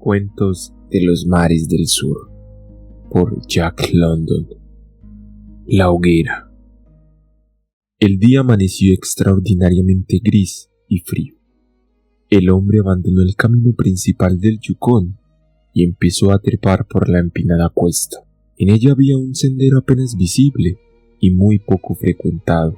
Cuentos de los mares del sur, por Jack London. La hoguera. El día amaneció extraordinariamente gris y frío. El hombre abandonó el camino principal del Yukón y empezó a trepar por la empinada cuesta. En ella había un sendero apenas visible y muy poco frecuentado,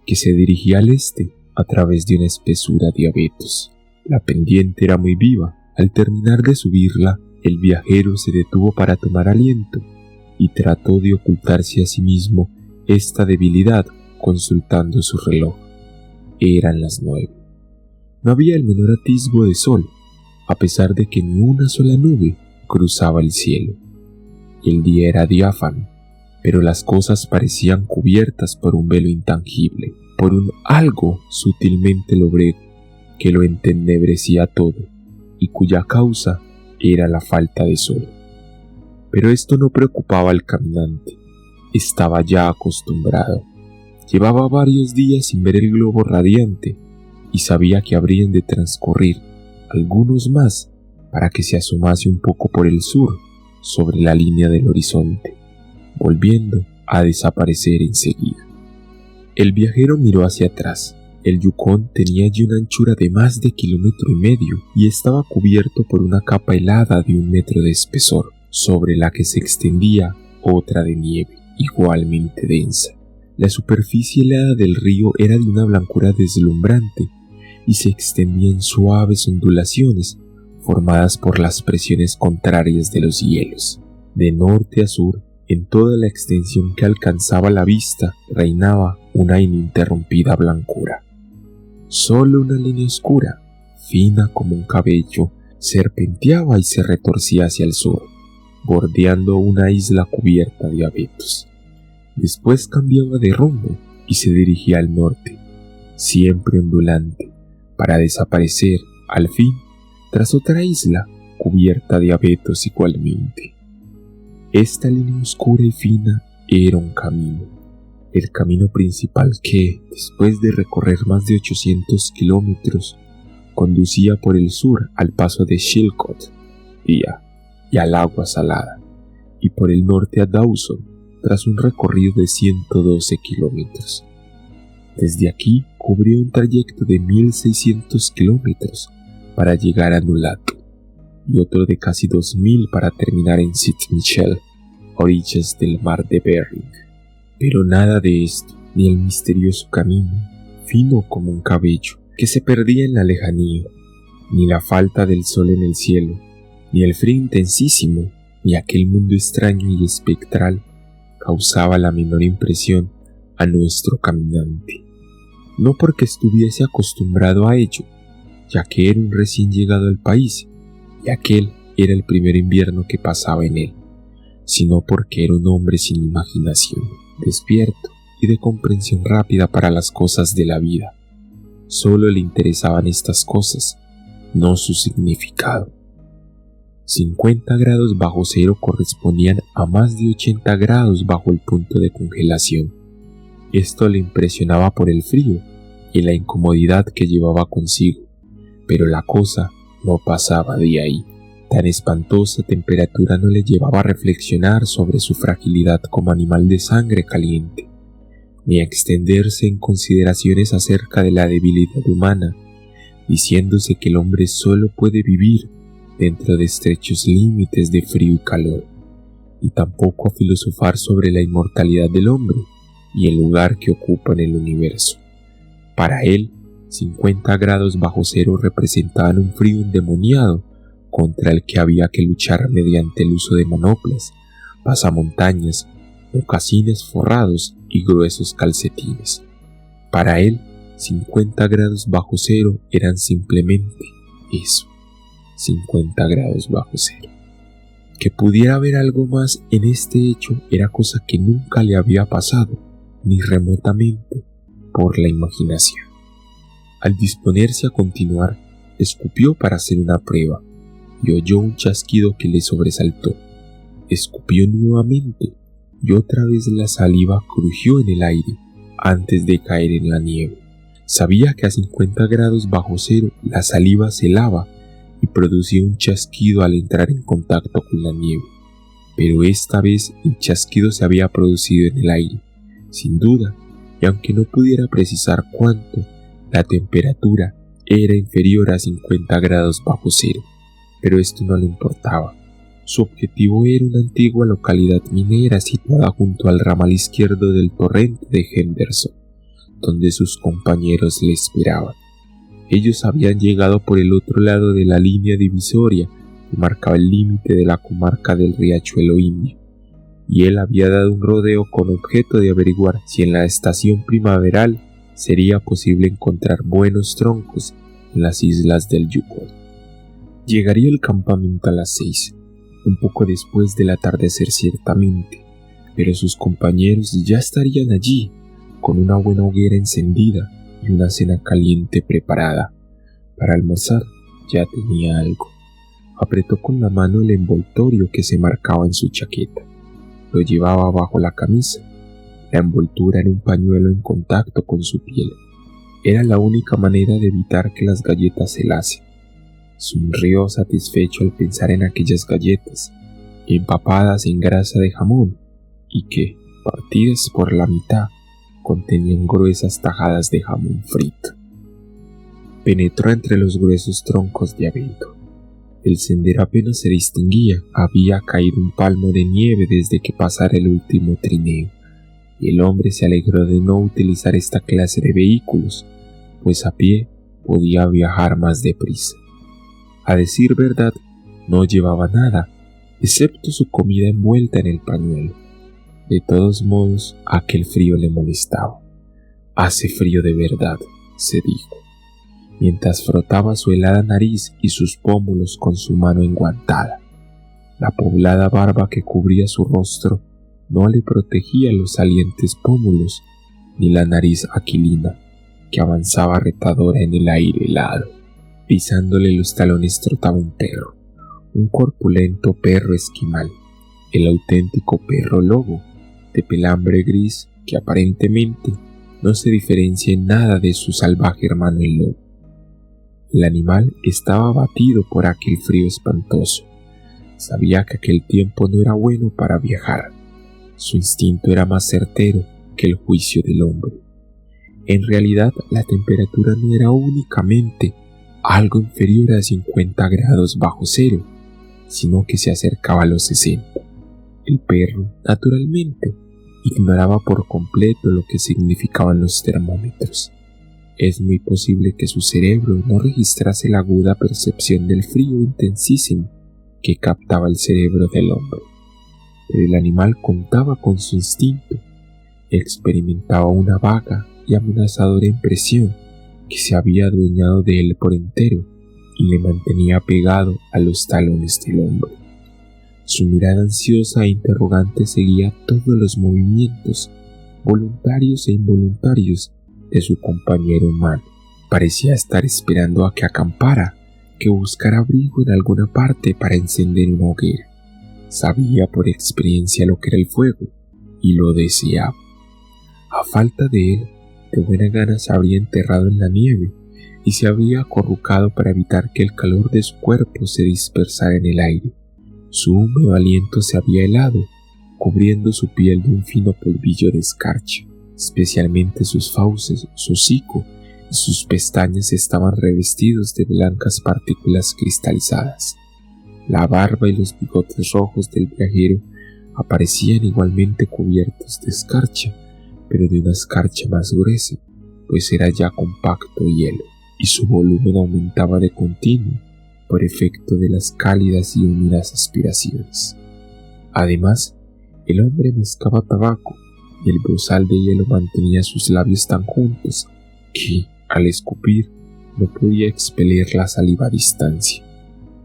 que se dirigía al este a través de una espesura de abetos. La pendiente era muy viva. Al terminar de subirla, el viajero se detuvo para tomar aliento y trató de ocultarse a sí mismo esta debilidad consultando su reloj. Eran las 9. No había el menor atisbo de sol, a pesar de que ni una sola nube cruzaba el cielo. El día era diáfano, pero las cosas parecían cubiertas por un velo intangible, por un algo sutilmente lóbrego que lo entenebrecía todo y cuya causa era la falta de sol. Pero esto no preocupaba al caminante. Estaba ya acostumbrado. Llevaba varios días sin ver el globo radiante y sabía que habrían de transcurrir algunos más para que se asomase un poco por el sur sobre la línea del horizonte, volviendo a desaparecer enseguida. El viajero miró hacia atrás. El Yukón tenía allí una anchura de más de 1,5 kilómetros y estaba cubierto por una capa helada de 1 metro de espesor, sobre la que se extendía otra de nieve, igualmente densa. La superficie helada del río era de una blancura deslumbrante y se extendía en suaves ondulaciones formadas por las presiones contrarias de los hielos. De norte a sur, en toda la extensión que alcanzaba la vista, reinaba una ininterrumpida blancura. Solo una línea oscura, fina como un cabello, serpenteaba y se retorcía hacia el sur, bordeando una isla cubierta de abetos. Después cambiaba de rumbo y se dirigía al norte, siempre ondulante, para desaparecer, al fin, tras otra isla cubierta de abetos igualmente. Esta línea oscura y fina era un camino. El camino principal que, después de recorrer más de 800 kilómetros, conducía por el sur al paso de Chilcot y al agua salada, y por el norte a Dawson, tras un recorrido de 112 kilómetros. Desde aquí cubrió un trayecto de 1,600 kilómetros para llegar a Nulato, y otro de casi 2,000 para terminar en Saint-Michel, orillas del mar de Bering. Pero nada de esto, ni el misterioso camino, fino como un cabello, que se perdía en la lejanía, ni la falta del sol en el cielo, ni el frío intensísimo, ni aquel mundo extraño y espectral, causaba la menor impresión a nuestro caminante. No porque estuviese acostumbrado a ello, ya que era un recién llegado al país, y aquel era el primer invierno que pasaba en él, sino porque era un hombre sin imaginación, despierto y de comprensión rápida para las cosas de la vida. Solo le interesaban estas cosas, no su significado. 50 grados bajo cero correspondían a más de 80 grados bajo el punto de congelación. Esto le impresionaba por el frío y la incomodidad que llevaba consigo, pero la cosa no pasaba de ahí. Tan espantosa temperatura no le llevaba a reflexionar sobre su fragilidad como animal de sangre caliente, ni a extenderse en consideraciones acerca de la debilidad humana, diciéndose que el hombre solo puede vivir dentro de estrechos límites de frío y calor, y tampoco a filosofar sobre la inmortalidad del hombre y el lugar que ocupa en el universo. Para él, 50 grados bajo cero representaban un frío endemoniado contra el que había que luchar mediante el uso de manoplas, pasamontañas, mocasines forrados y gruesos calcetines. Para él, 50 grados bajo cero eran simplemente eso, 50 grados bajo cero. Que pudiera haber algo más en este hecho era cosa que nunca le había pasado, ni remotamente, por la imaginación. Al disponerse a continuar, escupió para hacer una prueba, y oyó un chasquido que le sobresaltó. Escupió nuevamente, y otra vez la saliva crujió en el aire antes de caer en la nieve. Sabía que a 50 grados bajo cero la saliva se helaba y producía un chasquido al entrar en contacto con la nieve. Pero esta vez el chasquido se había producido en el aire, sin duda, y aunque no pudiera precisar cuánto, la temperatura era inferior a 50 grados bajo cero. Pero esto no le importaba. Su objetivo era una antigua localidad minera situada junto al ramal izquierdo del torrente de Henderson, donde sus compañeros le esperaban. Ellos habían llegado por el otro lado de la línea divisoria que marcaba el límite de la comarca del Riachuelo Indio, y él había dado un rodeo con objeto de averiguar si en la estación primaveral sería posible encontrar buenos troncos en las islas del Yukon. Llegaría al campamento a las 6, un poco después del atardecer ciertamente, pero sus compañeros ya estarían allí, con una buena hoguera encendida y una cena caliente preparada. Para almorzar ya tenía algo. Apretó con la mano el envoltorio que se marcaba en su chaqueta. Lo llevaba bajo la camisa. La envoltura era un pañuelo en contacto con su piel. Era la única manera de evitar que las galletas se helasen. Sonrió satisfecho al pensar en aquellas galletas, empapadas en grasa de jamón, y que, partidas por la mitad, contenían gruesas tajadas de jamón frito. Penetró entre los gruesos troncos de abeto. El sendero apenas se distinguía, había caído un palmo de nieve desde que pasara el último trineo, y el hombre se alegró de no utilizar esta clase de vehículos, pues a pie podía viajar más deprisa. A decir verdad, no llevaba nada, excepto su comida envuelta en el pañuelo. De todos modos, aquel frío le molestaba. «Hace frío de verdad», se dijo, mientras frotaba su helada nariz y sus pómulos con su mano enguantada. La poblada barba que cubría su rostro no le protegía los salientes pómulos ni la nariz aquilina, que avanzaba retadora en el aire helado. Pisándole los talones trotaba un perro, un corpulento perro esquimal, el auténtico perro lobo, de pelambre gris que aparentemente no se diferencia en nada de su salvaje hermano el lobo. El animal estaba abatido por aquel frío espantoso. Sabía que aquel tiempo no era bueno para viajar. Su instinto era más certero que el juicio del hombre. En realidad, la temperatura no era únicamente algo inferior a 50 grados bajo cero, sino que se acercaba a los 60. El perro, naturalmente, ignoraba por completo lo que significaban los termómetros. Es muy posible que su cerebro no registrase la aguda percepción del frío intensísimo que captaba el cerebro del hombre, pero el animal contaba con su instinto. Experimentaba una vaga y amenazadora impresión que se había adueñado de él por entero y le mantenía pegado a los talones del hombre. Su mirada ansiosa e interrogante seguía todos los movimientos, voluntarios e involuntarios, de su compañero humano. Parecía estar esperando a que acampara, que buscara abrigo en alguna parte para encender una hoguera. Sabía por experiencia lo que era el fuego y lo deseaba. A falta de él, de buena gana se habría enterrado en la nieve y se habría acurrucado para evitar que el calor de su cuerpo se dispersara en el aire. Su húmedo aliento se había helado, cubriendo su piel de un fino polvillo de escarcha. Especialmente sus fauces, su hocico y sus pestañas estaban revestidos de blancas partículas cristalizadas. La barba y los bigotes rojos del viajero aparecían igualmente cubiertos de escarcha, pero de una escarcha más gruesa, pues era ya compacto hielo, y su volumen aumentaba de continuo por efecto de las cálidas y húmedas aspiraciones. Además, el hombre mascaba tabaco, y el bozal de hielo mantenía sus labios tan juntos que, al escupir, no podía expeler la saliva a distancia.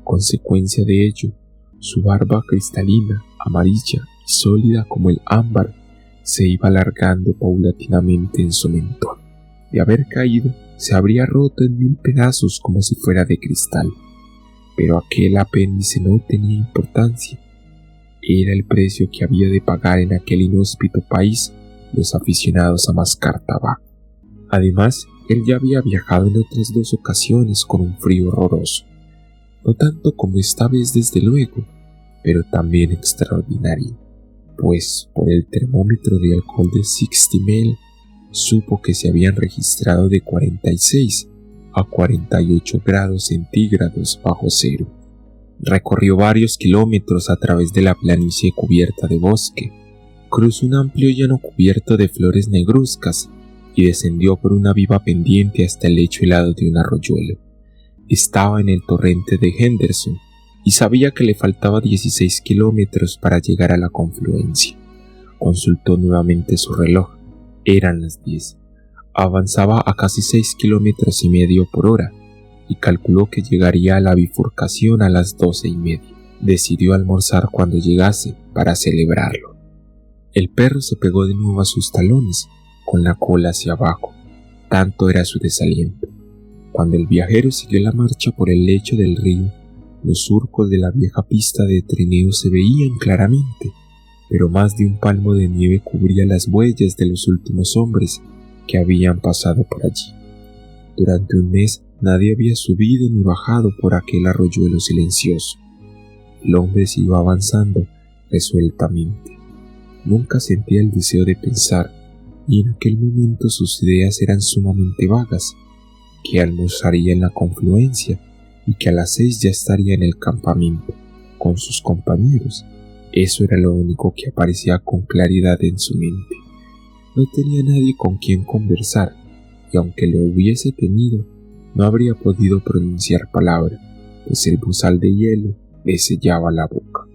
Consecuencia de ello, su barba cristalina, amarilla y sólida como el ámbar se iba alargando paulatinamente en su mentón. De haber caído, se habría roto en 1000 pedazos como si fuera de cristal. Pero aquel apéndice no tenía importancia. Era el precio que había de pagar en aquel inhóspito país los aficionados a mascar tabaco. Además, él ya había viajado en otras 2 ocasiones con un frío horroroso. no tanto como esta vez desde luego, pero también extraordinaria, pues por el termómetro de alcohol de 60 ml supo que se habían registrado de 46 a 48 grados centígrados bajo cero. Recorrió varios kilómetros a través de la planicie cubierta de bosque, cruzó un amplio llano cubierto de flores negruzcas y descendió por una viva pendiente hasta el lecho helado de un arroyuelo. Estaba en el torrente de Henderson y sabía que le faltaba 16 kilómetros para llegar a la confluencia. Consultó nuevamente su reloj. Eran las 10. Avanzaba a casi 6,5 kilómetros por hora y calculó que llegaría a la bifurcación a las 12:30. Decidió almorzar cuando llegase para celebrarlo. El perro se pegó de nuevo a sus talones, con la cola hacia abajo. Tanto era su desaliento. Cuando el viajero siguió la marcha por el lecho del río, los surcos de la vieja pista de trineo se veían claramente, pero más de un palmo de nieve cubría las huellas de los últimos hombres que habían pasado por allí. Durante un mes nadie había subido ni bajado por aquel arroyuelo silencioso. El hombre siguió avanzando resueltamente. Nunca sentía el deseo de pensar, y en aquel momento sus ideas eran sumamente vagas, que almorzaría en la confluencia y que a las 6 ya estaría en el campamento, con sus compañeros. Eso era lo único que aparecía con claridad en su mente. No tenía nadie con quien conversar, y aunque lo hubiese tenido, no habría podido pronunciar palabra, pues el bozal de hielo le sellaba la boca.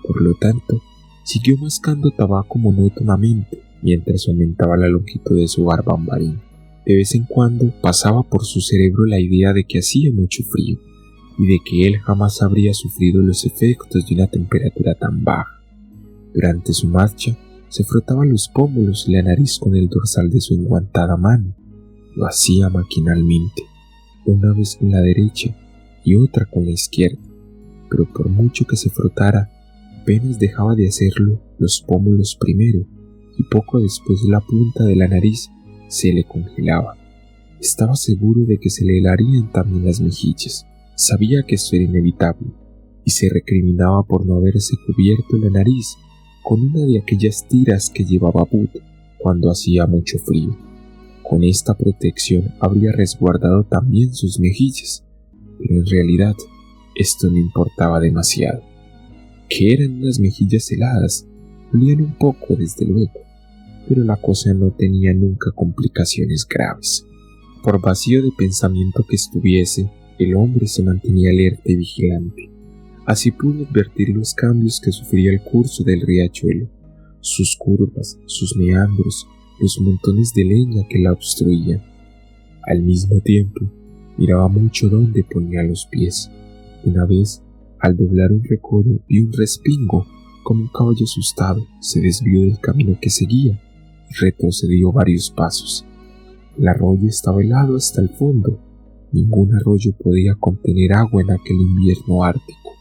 Por lo tanto, siguió mascando tabaco monótonamente mientras aumentaba la longitud de su barbambarín. De vez en cuando pasaba por su cerebro la idea de que hacía mucho frío y de que él jamás habría sufrido los efectos de una temperatura tan baja. Durante su marcha, se frotaba los pómulos y la nariz con el dorsal de su enguantada mano. Lo hacía maquinalmente, una vez con la derecha y otra con la izquierda, pero por mucho que se frotara, apenas dejaba de hacerlo los pómulos primero y poco después la punta de la nariz se le congelaba. Estaba seguro de que se le helarían también las mejillas. Sabía que esto era inevitable y se recriminaba por no haberse cubierto la nariz con una de aquellas tiras que llevaba Bud cuando hacía mucho frío. Con esta protección habría resguardado también sus mejillas, pero en realidad esto no importaba demasiado. Que eran unas mejillas heladas, dolían un poco desde luego, pero la cosa no tenía nunca complicaciones graves. Por vacío de pensamiento que estuviese, el hombre se mantenía alerta y vigilante. Así pudo advertir los cambios que sufría el curso del riachuelo, sus curvas, sus meandros, los montones de leña que la obstruían. Al mismo tiempo, miraba mucho dónde ponía los pies. Una vez, al doblar un recodo y un respingo, como un caballo asustado, se desvió del camino que seguía y retrocedió varios pasos. El arroyo estaba helado hasta el fondo. Ningún arroyo podía contener agua en aquel invierno ártico,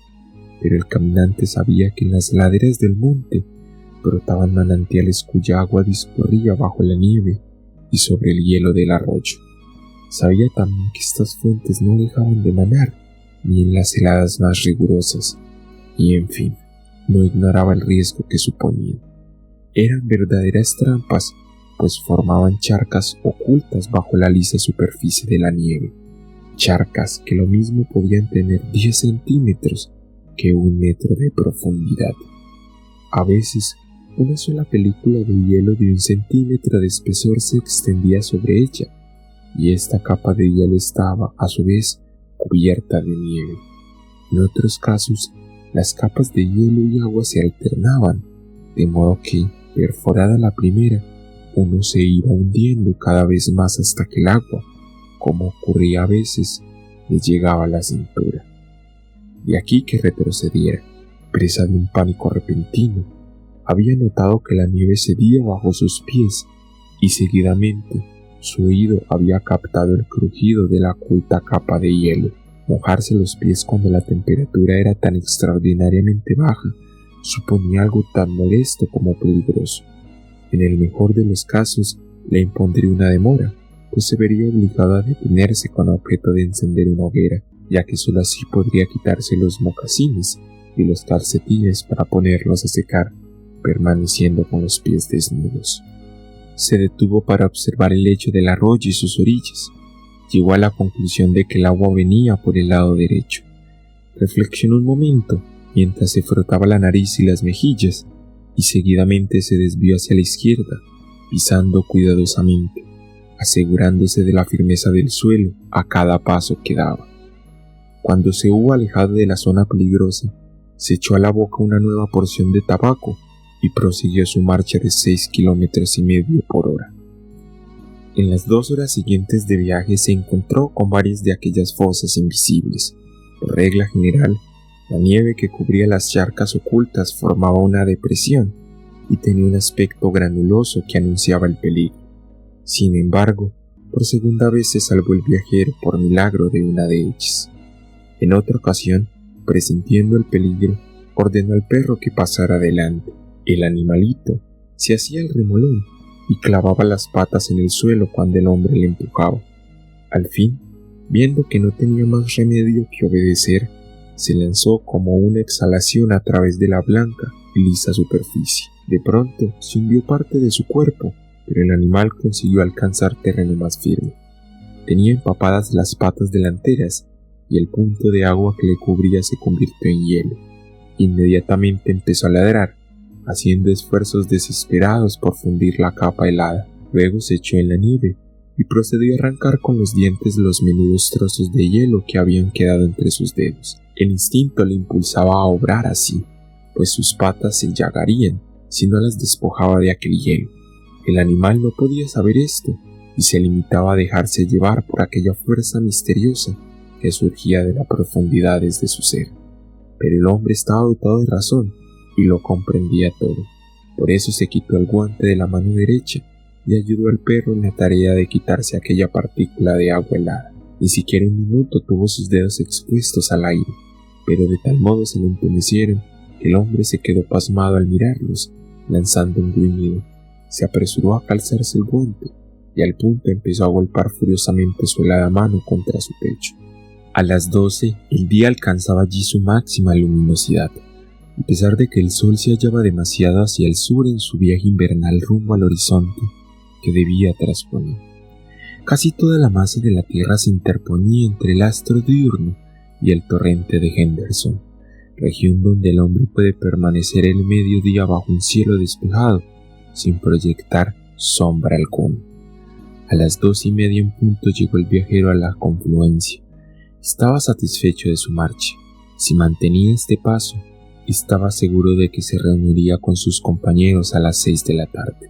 pero el caminante sabía que en las laderas del monte brotaban manantiales cuya agua discurría bajo la nieve y sobre el hielo del arroyo. Sabía también que estas fuentes no dejaban de manar, ni en las heladas más rigurosas, y en fin, no ignoraba el riesgo que suponían. Eran verdaderas trampas, pues formaban charcas ocultas bajo la lisa superficie de la nieve, charcas que lo mismo podían tener 10 centímetros que 1 metro de profundidad. A veces, una sola película de hielo de 1 centímetro de espesor se extendía sobre ella, y esta capa de hielo estaba, a su vez, cubierta de nieve. En otros casos, las capas de hielo y agua se alternaban, de modo que, perforada la primera, uno se iba hundiendo cada vez más hasta que el agua, como ocurría a veces, le llegaba a la cintura. De aquí que retrocediera, presa de un pánico repentino. Había notado que la nieve cedía bajo sus pies y seguidamente su oído había captado el crujido de la oculta capa de hielo. Mojarse los pies cuando la temperatura era tan extraordinariamente baja suponía algo tan molesto como peligroso. En el mejor de los casos le impondría una demora, pues se vería obligado a detenerse con objeto de encender una hoguera, ya que solo así podría quitarse los mocasines y los calcetines para ponerlos a secar, permaneciendo con los pies desnudos. Se detuvo para observar el lecho del arroyo y sus orillas. Llegó a la conclusión de que el agua venía por el lado derecho. Reflexionó un momento mientras se frotaba la nariz y las mejillas, y seguidamente se desvió hacia la izquierda, pisando cuidadosamente, asegurándose de la firmeza del suelo a cada paso que daba. Cuando se hubo alejado de la zona peligrosa, se echó a la boca una nueva porción de tabaco y prosiguió su marcha de 6,5 kilómetros por hora. En las 2 horas siguientes de viaje se encontró con varias de aquellas fosas invisibles. Por regla general, la nieve que cubría las charcas ocultas formaba una depresión y tenía un aspecto granuloso que anunciaba el peligro. Sin embargo, por segunda vez se salvó el viajero por milagro de una de ellas. En otra ocasión, presintiendo el peligro, ordenó al perro que pasara adelante. El animalito se hacía el remolón y clavaba las patas en el suelo cuando el hombre le empujaba. Al fin, viendo que no tenía más remedio que obedecer, se lanzó como una exhalación a través de la blanca y lisa superficie. De pronto se hundió parte de su cuerpo, pero el animal consiguió alcanzar terreno más firme. Tenía empapadas las patas delanteras y el punto de agua que le cubría se convirtió en hielo. Inmediatamente empezó a ladrar, haciendo esfuerzos desesperados por fundir la capa helada. Luego se echó en la nieve y procedió a arrancar con los dientes los menudos trozos de hielo que habían quedado entre sus dedos. El instinto le impulsaba a obrar así, pues sus patas se llagarían si no las despojaba de aquel hielo. El animal no podía saber esto y se limitaba a dejarse llevar por aquella fuerza misteriosa que surgía de las profundidades de su ser. Pero el hombre estaba dotado de razón y lo comprendía todo. Por eso se quitó el guante de la mano derecha y ayudó al perro en la tarea de quitarse aquella partícula de agua helada. Ni siquiera un minuto tuvo sus dedos expuestos al aire, pero de tal modo se le entumecieron que el hombre se quedó pasmado al mirarlos, lanzando un gruñido. Se apresuró a calzarse el guante y al punto empezó a golpear furiosamente su helada mano contra su pecho. A las 12 el día alcanzaba allí su máxima luminosidad. A pesar de que el sol se hallaba demasiado hacia el sur en su viaje invernal rumbo al horizonte que debía trasponer, casi toda la masa de la Tierra se interponía entre el astro diurno y el torrente de Henderson, región donde el hombre puede permanecer el mediodía bajo un cielo despejado sin proyectar sombra alguna. A las 2:30 en punto llegó el viajero a la confluencia. Estaba satisfecho de su marcha. Si mantenía este paso, estaba seguro de que se reuniría con sus compañeros a las 6 de la tarde.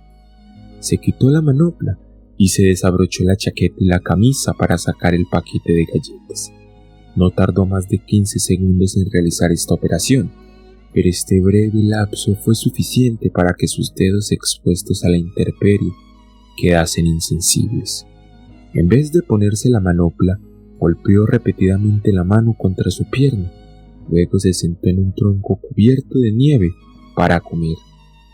Se quitó la manopla y se desabrochó la chaqueta y la camisa para sacar el paquete de galletas. No tardó más de 15 segundos en realizar esta operación, pero este breve lapso fue suficiente para que sus dedos expuestos a la intemperie quedasen insensibles. En vez de ponerse la manopla, golpeó repetidamente la mano contra su pierna. Luego se sentó en un tronco cubierto de nieve para comer.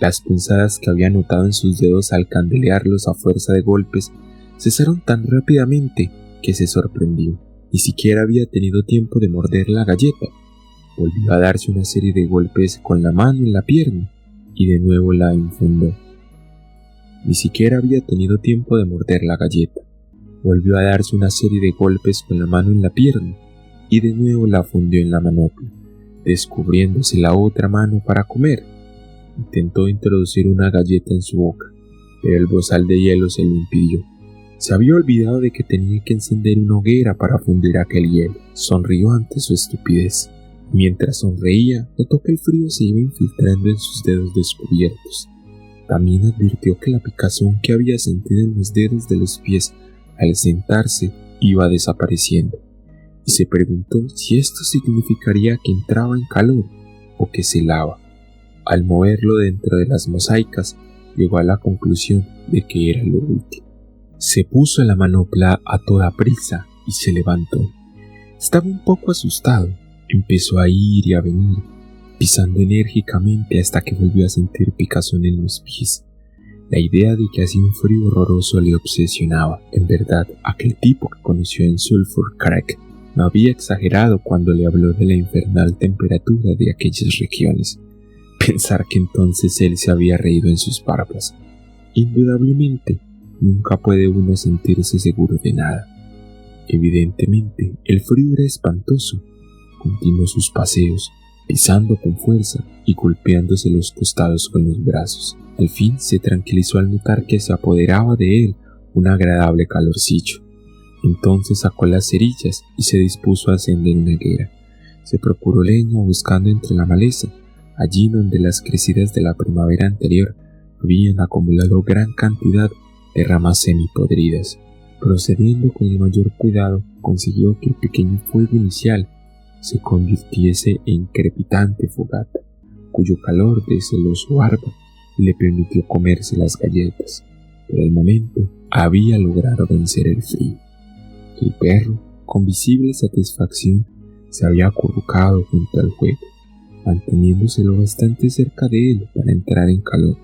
Las punzadas que había notado en sus dedos al candelearlos a fuerza de golpes cesaron tan rápidamente que se sorprendió. Ni siquiera había tenido tiempo de morder la galleta. Volvió a darse una serie de golpes con la mano en la pierna y de nuevo la infundó. Ni siquiera había tenido tiempo de morder la galleta. Volvió a darse una serie de golpes con la mano en la pierna y de nuevo la fundió en la manopla, descubriéndose la otra mano para comer. Intentó introducir una galleta en su boca, pero el bozal de hielo se lo impidió. Se había olvidado de que tenía que encender una hoguera para fundir aquel hielo. Sonrió ante su estupidez. Mientras sonreía, notó que el frío se iba infiltrando en sus dedos descubiertos. También advirtió que la picazón que había sentido en los dedos de los pies al sentarse iba desapareciendo, y se preguntó si esto significaría que entraba en calor o que se helaba. Al moverlo dentro de las mosaicas, llegó a la conclusión de que era lo último. Se puso la manopla a toda prisa y se levantó. Estaba un poco asustado. Empezó a ir y a venir, pisando enérgicamente hasta que volvió a sentir picazón en los pies. La idea de que hacía un frío horroroso le obsesionaba. En verdad, aquel tipo que conoció en Sulphur Creek No había exagerado cuando le habló de la infernal temperatura de aquellas regiones. Pensar que entonces él se había reído en sus barbas. Indudablemente, nunca puede uno sentirse seguro de nada. Evidentemente, el frío era espantoso. Continuó sus paseos, pisando con fuerza y golpeándose los costados con los brazos. Al fin se tranquilizó al notar que se apoderaba de él un agradable calorcillo. Entonces sacó las cerillas y se dispuso a encender una hoguera. Se procuró leña buscando entre la maleza, allí donde las crecidas de la primavera anterior habían acumulado gran cantidad de ramas semipodridas. Procediendo con el mayor cuidado, consiguió que el pequeño fuego inicial se convirtiese en crepitante fogata, cuyo calor de celoso arpa le permitió comerse las galletas. Por el momento había logrado vencer el frío. El perro, con visible satisfacción, se había acurrucado junto al fuego, manteniéndose lo bastante cerca de él para entrar en calor,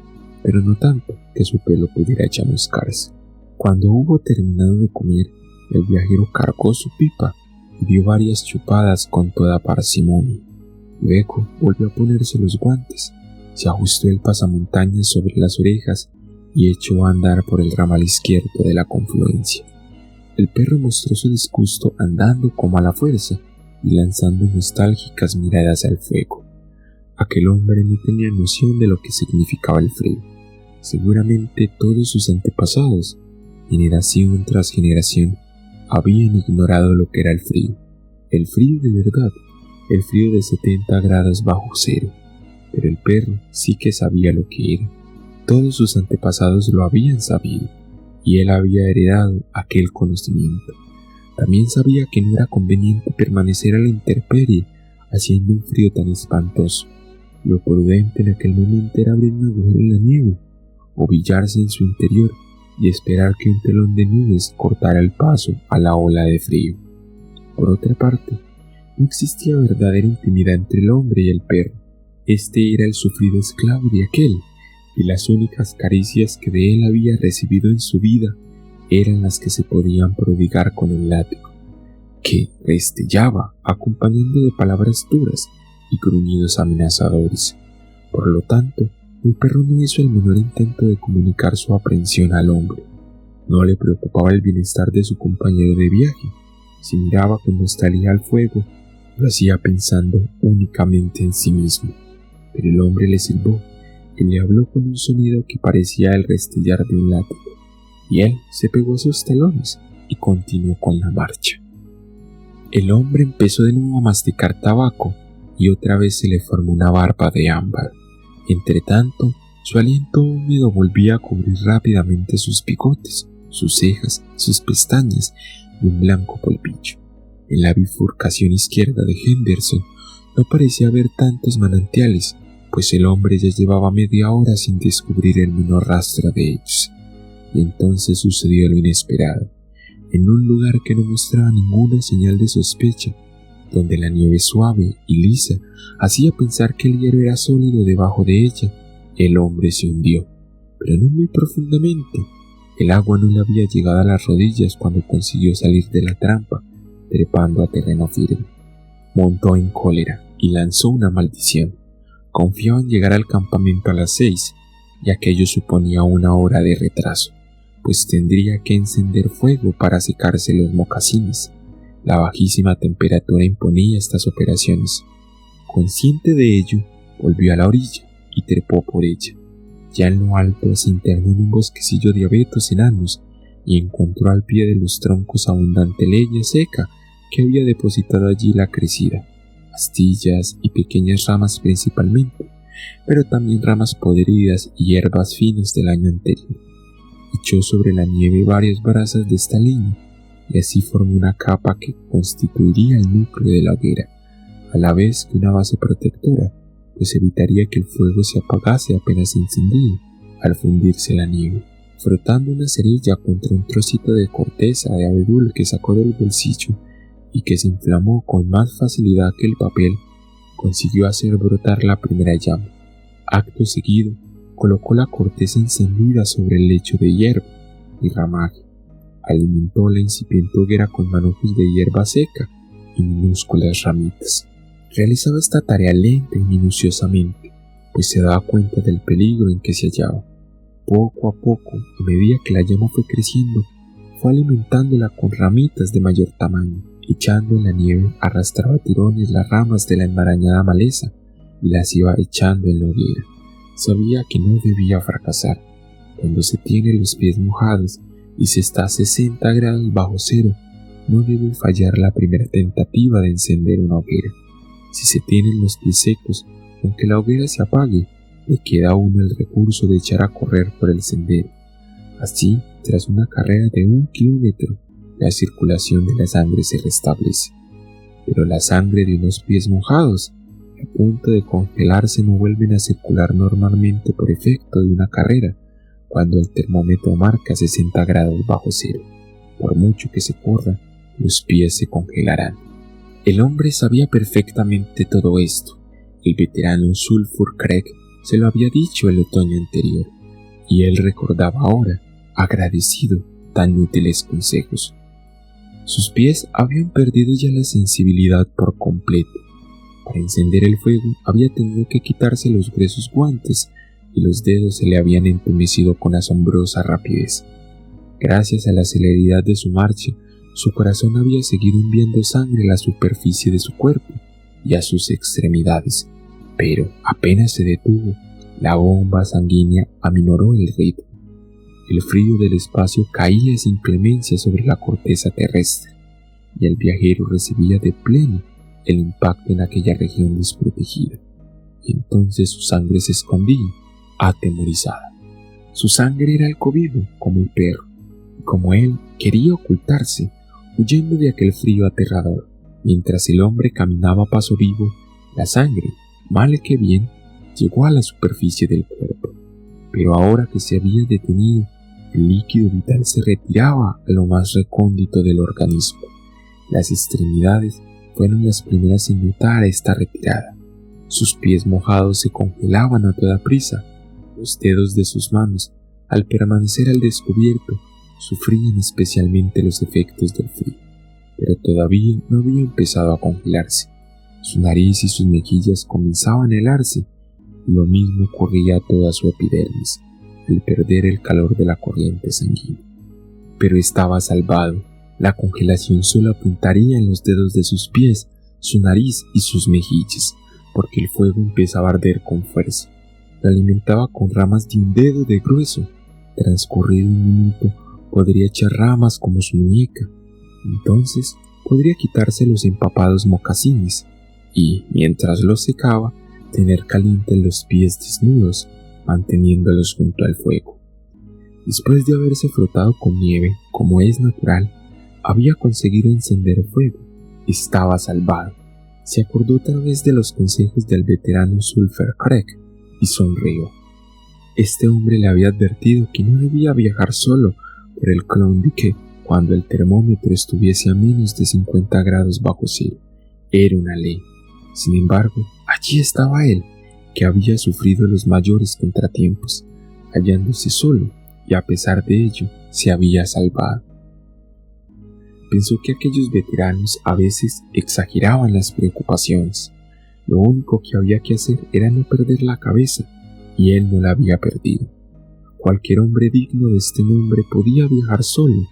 pero no tanto que su pelo pudiera chamuscarse. Cuando hubo terminado de comer, el viajero cargó su pipa y dio varias chupadas con toda parsimonia. Luego volvió a ponerse los guantes, se ajustó el pasamontañas sobre las orejas y echó a andar por el ramal izquierdo de la confluencia. El perro mostró su disgusto andando como a la fuerza y lanzando nostálgicas miradas al fuego. Aquel hombre no tenía noción de lo que significaba el frío. Seguramente todos sus antepasados, generación tras generación, habían ignorado lo que era el frío. El frío de verdad, el frío de 70 grados bajo cero. Pero el perro sí que sabía lo que era. Todos sus antepasados lo habían sabido, y él había heredado aquel conocimiento. También sabía que no era conveniente permanecer a la intemperie haciendo un frío tan espantoso. Lo prudente en aquel momento era abrir un agujero en la nieve, o billarse en su interior y esperar que un telón de nubes cortara el paso a la ola de frío. Por otra parte, no existía verdadera intimidad entre el hombre y el perro. Este era el sufrido esclavo de aquel, y las únicas caricias que de él había recibido en su vida eran las que se podían prodigar con el látigo, que restellaba acompañando de palabras duras y gruñidos amenazadores. Por lo tanto, el perro no hizo el menor intento de comunicar su aprensión al hombre. No le preocupaba el bienestar de su compañero de viaje. Si miraba con nostalgia al fuego, lo hacía pensando únicamente en sí mismo. Pero el hombre le silbó y le habló con un sonido que parecía el restellar de un látigo, y él se pegó a sus talones y continuó con la marcha. El hombre empezó de nuevo a masticar tabaco y otra vez se le formó una barba de ámbar. Entretanto, su aliento húmedo volvía a cubrir rápidamente sus bigotes, sus cejas, sus pestañas y un blanco polvillo. En la bifurcación izquierda de Henderson no parecía haber tantos manantiales, pues el hombre ya llevaba media hora sin descubrir el menor rastro de ellos. Y entonces sucedió lo inesperado. En un lugar que no mostraba ninguna señal de sospecha, donde la nieve suave y lisa hacía pensar que el hielo era sólido debajo de ella, el hombre se hundió, pero no muy profundamente. El agua no le había llegado a las rodillas cuando consiguió salir de la trampa, trepando a terreno firme. Montó en cólera y lanzó una maldición. Confiaba en llegar al campamento a las 6, y aquello suponía una hora de retraso, pues tendría que encender fuego para secarse los mocasines. La bajísima temperatura imponía estas operaciones. Consciente de ello, volvió a la orilla y trepó por ella. Ya en lo alto se internó en un bosquecillo de abetos enanos y encontró al pie de los troncos abundante leña seca que había depositado allí la crecida, astillas y pequeñas ramas principalmente, pero también ramas podridas y hierbas finas del año anterior. Echó sobre la nieve varias brasas de esta leña y así formó una capa que constituiría el núcleo de la hoguera, a la vez que una base protectora, pues evitaría que el fuego se apagase apenas encendido al fundirse la nieve. Frotando una cerilla contra un trocito de corteza de abedul que sacó del bolsillo y que se inflamó con más facilidad que el papel, consiguió hacer brotar la primera llama. Acto seguido, colocó la corteza encendida sobre el lecho de hierba y ramaje. Alimentó la incipiente hoguera con manojos de hierba seca y minúsculas ramitas. Realizaba esta tarea lenta y minuciosamente, pues se daba cuenta del peligro en que se hallaba. Poco a poco, a medida que la llama fue creciendo, fue alimentándola con ramitas de mayor tamaño. Echando en la nieve, arrastraba a tirones las ramas de la enmarañada maleza y las iba echando en la hoguera. Sabía que no debía fracasar. Cuando se tiene los pies mojados y se está a 60 grados bajo cero, no debe fallar la primera tentativa de encender una hoguera. Si se tienen los pies secos, aunque la hoguera se apague, le queda a uno el recurso de echar a correr por el sendero. Así, tras una carrera de 1 kilómetro, la circulación de la sangre se restablece. Pero la sangre de unos pies mojados, a punto de congelarse, no vuelven a circular normalmente por efecto de una carrera, cuando el termómetro marca 60 grados bajo cero. Por mucho que se corra, los pies se congelarán. El hombre sabía perfectamente todo esto. El veterano Sulphur Craig se lo había dicho el otoño anterior, y él recordaba ahora, agradecido, tan útiles consejos. Sus pies habían perdido ya la sensibilidad por completo. Para encender el fuego había tenido que quitarse los gruesos guantes y los dedos se le habían entumecido con asombrosa rapidez. Gracias a la celeridad de su marcha, su corazón había seguido enviando sangre a la superficie de su cuerpo y a sus extremidades, pero apenas se detuvo, la bomba sanguínea aminoró el ritmo. El frío del espacio caía sin clemencia sobre la corteza terrestre, y el viajero recibía de pleno el impacto en aquella región desprotegida. Y entonces su sangre se escondía, atemorizada. Su sangre era algo vivo, como el perro, y como él quería ocultarse, huyendo de aquel frío aterrador. Mientras el hombre caminaba a paso vivo, la sangre, mal que bien, llegó a la superficie del cuerpo. Pero ahora que se había detenido, el líquido vital se retiraba a lo más recóndito del organismo. Las extremidades fueron las primeras en notar esta retirada. Sus pies mojados se congelaban a toda prisa. Los dedos de sus manos, al permanecer al descubierto, sufrían especialmente los efectos del frío, pero todavía no había empezado a congelarse. Su nariz y sus mejillas comenzaban a helarse, y lo mismo ocurría a toda su epidermis, al perder el calor de la corriente sanguínea. Pero estaba salvado. La congelación solo apuntaría en los dedos de sus pies, su nariz y sus mejillas, porque el fuego empezaba a arder con fuerza. Lo alimentaba con ramas de un dedo de grueso. Transcurrido un minuto, podría echar ramas como su muñeca. Entonces podría quitarse los empapados mocasines y, mientras los secaba, tener calientes los pies desnudos, manteniéndolos junto al fuego. Después de haberse frotado con nieve, como es natural, había conseguido encender el fuego. Estaba salvado. Se acordó otra vez de los consejos del veterano Sulphur Craig y sonrió. Este hombre le había advertido que no debía viajar solo por el Klondike cuando el termómetro estuviese a menos de 50 grados bajo cero. Era una ley. Sin embargo, allí estaba él, que había sufrido los mayores contratiempos, hallándose solo, y a pesar de ello, se había salvado. Pensó que aquellos veteranos a veces exageraban las preocupaciones. Lo único que había que hacer era no perder la cabeza, y él no la había perdido. Cualquier hombre digno de este nombre podía viajar solo.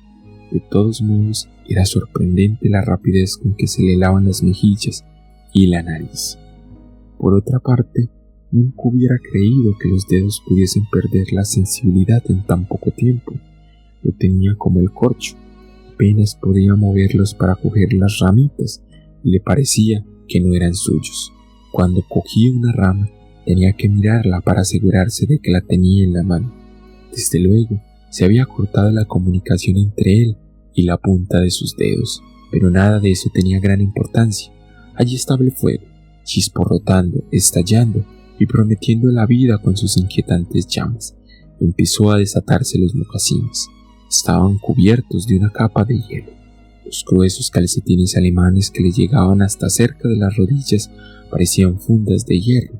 De todos modos, era sorprendente la rapidez con que se le helaban las mejillas y la nariz. Por otra parte, nunca hubiera creído que los dedos pudiesen perder la sensibilidad en tan poco tiempo. Lo tenía como el corcho. Apenas podía moverlos para coger las ramitas y le parecía que no eran suyos. Cuando cogía una rama, tenía que mirarla para asegurarse de que la tenía en la mano. Desde luego, se había cortado la comunicación entre él y la punta de sus dedos, pero nada de eso tenía gran importancia. Allí estaba el fuego, chisporrotando, estallando y prometiendo la vida con sus inquietantes llamas. Empezó a desatarse los mocasines. Estaban cubiertos de una capa de hielo. Los gruesos calcetines alemanes que le llegaban hasta cerca de las rodillas parecían fundas de hierro,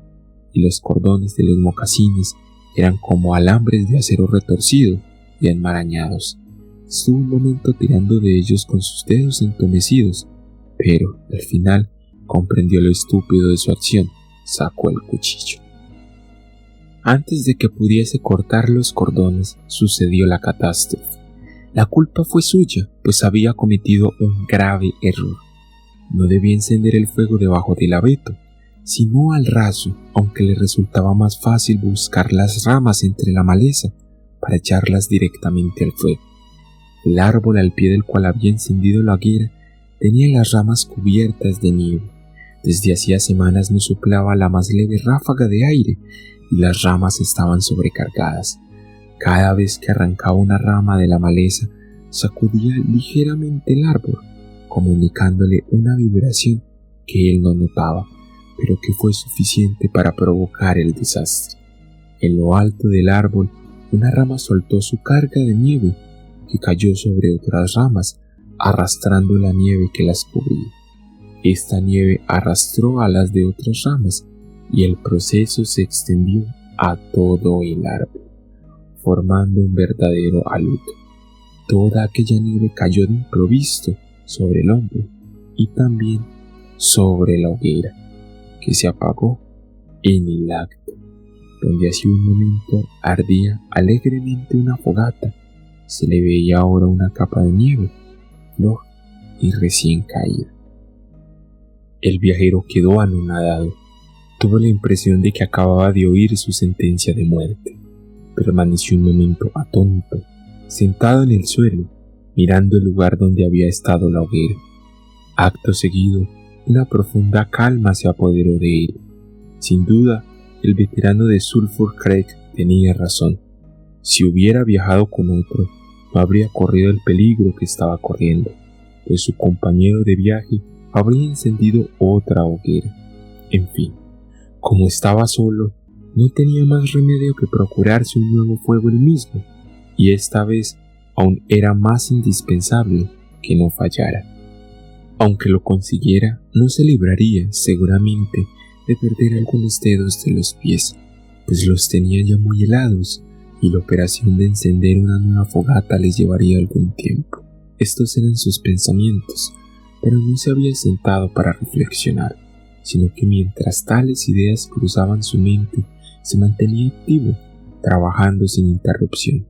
y los cordones de los mocasines eran como alambres de acero retorcido y enmarañados. Estuvo un momento tirando de ellos con sus dedos entumecidos, pero al final comprendió lo estúpido de su acción. Sacó el cuchillo. Antes de que pudiese cortar los cordones, sucedió la catástrofe. La culpa fue suya, pues había cometido un grave error. No debía encender el fuego debajo del abeto, sino al raso, aunque le resultaba más fácil buscar las ramas entre la maleza para echarlas directamente al fuego. El árbol al pie del cual había encendido la hoguera tenía las ramas cubiertas de nieve. Desde hacía semanas no soplaba la más leve ráfaga de aire y las ramas estaban sobrecargadas. Cada vez que arrancaba una rama de la maleza, sacudía ligeramente el árbol, comunicándole una vibración que él no notaba, pero que fue suficiente para provocar el desastre. En lo alto del árbol, una rama soltó su carga de nieve, que cayó sobre otras ramas, arrastrando la nieve que las cubría. Esta nieve arrastró a las de otras ramas, y el proceso se extendió a todo el árbol, formando un verdadero alud. Toda aquella nieve cayó de improviso sobre el hombre y también sobre la hoguera, que se apagó en el acto, donde hace un momento ardía alegremente una fogata. Se le veía ahora una capa de nieve, floja y recién caída. El viajero quedó anonadado. Tuvo la impresión de que acababa de oír su sentencia de muerte. Permaneció un momento atónito, sentado en el suelo, mirando el lugar donde había estado la hoguera. Acto seguido, una profunda calma se apoderó de él. Sin duda, el veterano de Sulphur Creek tenía razón. Si hubiera viajado con otro, no habría corrido el peligro que estaba corriendo, pues su compañero de viaje habría encendido otra hoguera. En fin, como estaba solo, no tenía más remedio que procurarse un nuevo fuego él mismo, y esta vez aún era más indispensable que no fallara. Aunque lo consiguiera, no se libraría, seguramente, de perder algunos dedos de los pies, pues los tenía ya muy helados, y la operación de encender una nueva fogata les llevaría algún tiempo. Estos eran sus pensamientos, pero no se había sentado para reflexionar, sino que mientras tales ideas cruzaban su mente, se mantenía activo, trabajando sin interrupción.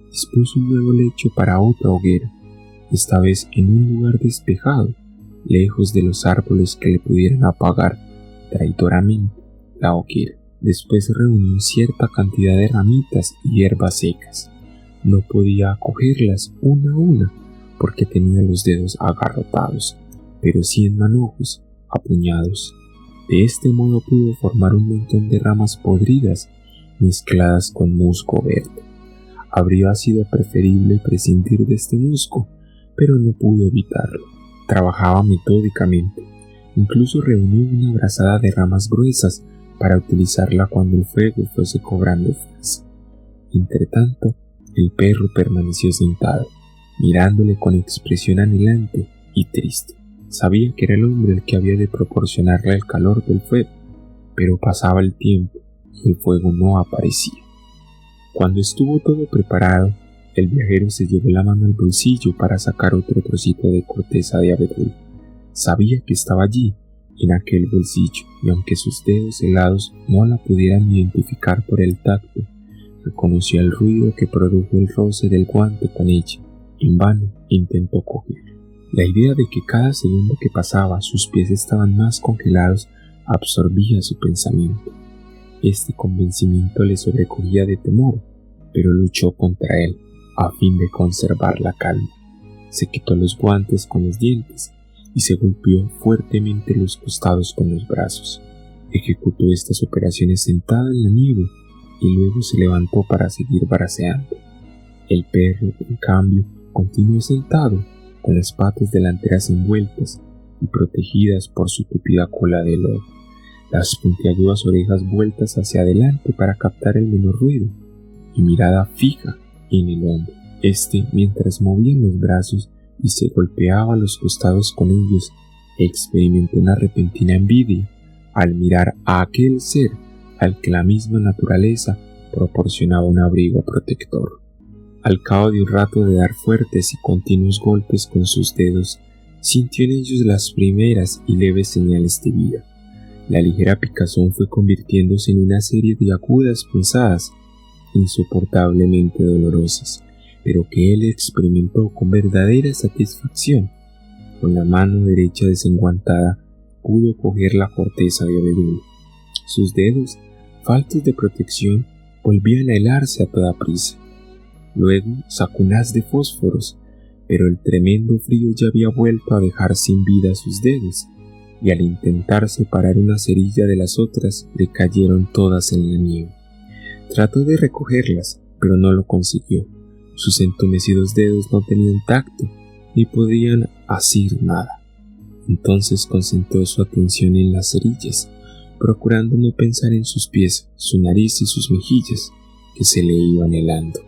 Dispuso un nuevo lecho para otra hoguera, esta vez en un lugar despejado, lejos de los árboles que le pudieran apagar traitoramente la hoguera. Después reunió cierta cantidad de ramitas y hierbas secas. No podía cogerlas una a una porque tenía los dedos agarrotados, pero sí en manojos, apuñados. De este modo pudo formar un montón de ramas podridas mezcladas con musgo verde. Habría sido preferible prescindir de este musgo, pero no pudo evitarlo. Trabajaba metódicamente. Incluso reunió una brazada de ramas gruesas para utilizarla cuando el fuego fuese cobrando fuerza. Entretanto, el perro permaneció sentado, mirándole con expresión anhelante y triste. Sabía que era el hombre el que había de proporcionarle el calor del fuego, pero pasaba el tiempo y el fuego no aparecía. Cuando estuvo todo preparado, el viajero se llevó la mano al bolsillo para sacar otro trocito de corteza de abedul. Sabía que estaba allí, en aquel bolsillo, y aunque sus dedos helados no la pudieran identificar por el tacto, reconoció el ruido que produjo el roce del guante con ella. En vano intentó cogerlo. La idea de que cada segundo que pasaba sus pies estaban más congelados absorbía su pensamiento. Este convencimiento le sobrecogía de temor, pero luchó contra él a fin de conservar la calma. Se quitó los guantes con los dientes y se golpeó fuertemente los costados con los brazos. Ejecutó estas operaciones sentado en la nieve y luego se levantó para seguir braceando. El perro, en cambio, continuó sentado, con las patas delanteras envueltas y protegidas por su tupida cola de lobo, las puntiagudas orejas vueltas hacia adelante para captar el menor ruido, y mirada fija en el hombre. Mientras movía los brazos y se golpeaba los costados con ellos, experimentó una repentina envidia al mirar a aquel ser al que la misma naturaleza proporcionaba un abrigo protector. Al cabo de un rato de dar fuertes y continuos golpes con sus dedos, Sintió en ellos las primeras y leves señales de vida. La ligera picazón fue convirtiéndose en una serie de agudas punzadas insoportablemente dolorosas, pero que él experimentó con verdadera satisfacción. Con la mano derecha desenguantada pudo coger la corteza de abedul. Sus dedos, faltos de protección, volvían a helarse a toda prisa. Luego sacó un haz de fósforos, pero el tremendo frío ya había vuelto a dejar sin vida sus dedos, y al intentar separar una cerilla de las otras, le cayeron todas en la nieve. Trató de recogerlas, pero no lo consiguió. Sus entumecidos dedos no tenían tacto, ni podían asir nada. Entonces concentró su atención en las cerillas, procurando no pensar en sus pies, su nariz y sus mejillas, que se le iban helando.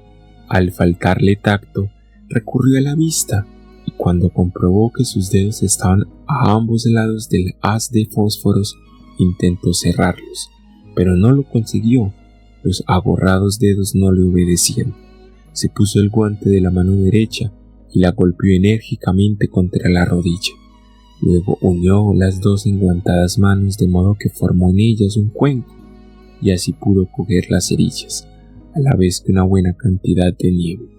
Al faltarle tacto, recurrió a la vista, y cuando comprobó que sus dedos estaban a ambos lados del haz de fósforos, intentó cerrarlos, pero no lo consiguió. Los agorrados dedos no le obedecían. Se puso el guante de la mano derecha y la golpeó enérgicamente contra la rodilla. Luego unió las dos enguantadas manos de modo que formó en ellas un cuenco, y así pudo coger las cerillas, a la vez que una buena cantidad de nieve.